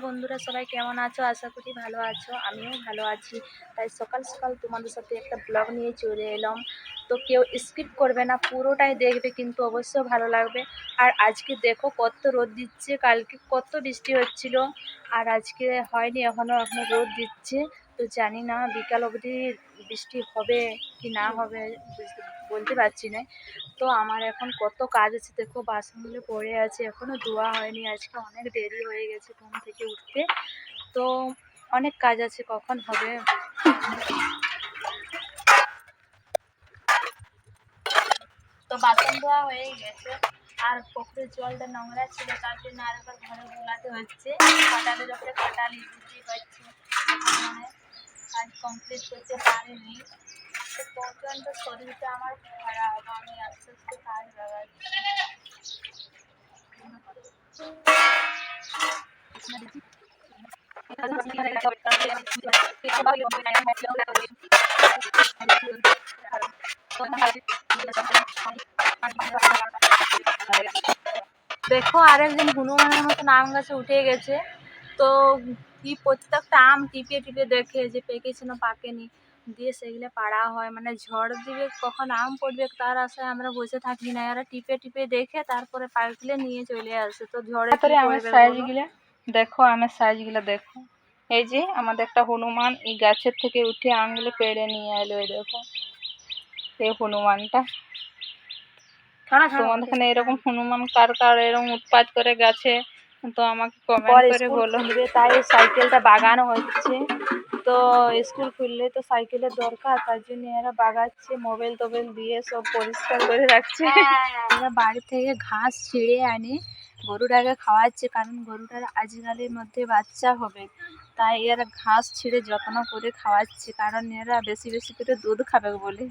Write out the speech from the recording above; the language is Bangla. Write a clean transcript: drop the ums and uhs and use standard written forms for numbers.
বন্ধুরা, সবাই কেমন আছো? আশা করি ভালো আছো। আমিও ভালো আছি। তাই সকাল সকাল তোমাদের সাথে একটা ব্লগ নিয়ে চলে এলাম। তো কেউ স্কিপ করবে না, পুরোটাই দেখবে, কিন্তু অবশ্যই ভালো লাগবে। আর আজকে দেখো কত রোদ দিচ্ছে, কালকে কত বৃষ্টি হচ্ছিল, আর আজকে হয়নি, এখনো রোদ দিচ্ছে। তো জানি না বিকাল অবধি বৃষ্টি হবে কি না হবে, বলতে পারছি না। তো আমার এখন কত কাজ আছে, দেখো বাসনগুলো পড়ে আছে, এখনো ধোয়া হয়নি। আজকে অনেক দেরি হয়ে গেছে ঘুম থেকে উঠতে, তো অনেক কাজ আছে, কখন হবে। তো বাসন ধোয়া হয়ে গেছে, আর পুকুরের জলটা নোংরা ছিল, তার জন্য আরেকবার ঘরে গোলাতে হচ্ছে। কাটালের ওপরে কাটালি, বুঝতেই পারছি মানে কাজ কমপ্লিট করতে পারিনি। তো প্রচণ্ড শরীরটা আমার খারাপ, আমি আস্তে আস্তে কাজ লাগাচ্ছি। দেখো আরেকদিন হনুমানের মতন আম গাছে উঠে গেছে। তো কি প্রত্যেকটা আম টিপে টিপে দেখে যে পেকেছে না পাকেনি, দিয়ে সেগুলো পাড়া হয়। মানে ঝড় দিবে, কখন আম পড়বে তার আশায় আমরা বসে থাকি না, এরা টিপে টিপে দেখে তারপরে পাকলে নিয়ে চলে আসে। তো ঝড়ে কি আমের করবে সাইজ বলো? গুলা দেখো, আমের সাইজ গুলা দেখো। এই যে আমাদের একটা হনুমান এই গাছের থেকে উঠে আমগুলো পেড়ে নিয়ে এলো। এই দেখো এই হনুমানটা। তোমাদের এখানে এরকম হনুমান কার কার এরকম উৎপাত করে গাছে, তো আমাকে কমেন্ট পরে করে স্কুল বলো। খুলবে, তাই সাইকেলটা বাগানো হচ্ছে। তো স্কুল খুললে তো সাইকেলের দরকার, তার জন্য এরা বাগাচ্ছে, মোবাইল টোবাইল দিয়ে সব পরিষ্কার করে রাখছে। এরা বাড়ি থেকে ঘাস ছিঁড়ে আনে, গরুটাকে খাওয়াচ্ছে, কারণ গরুটার আজকালের মধ্যে বাচ্চা হবে, তাই এরা ঘাস ছিঁড়ে যত্ন করে খাওয়াচ্ছে, কারণ এরা বেশি বেশি করে দুধ খাবে বলে।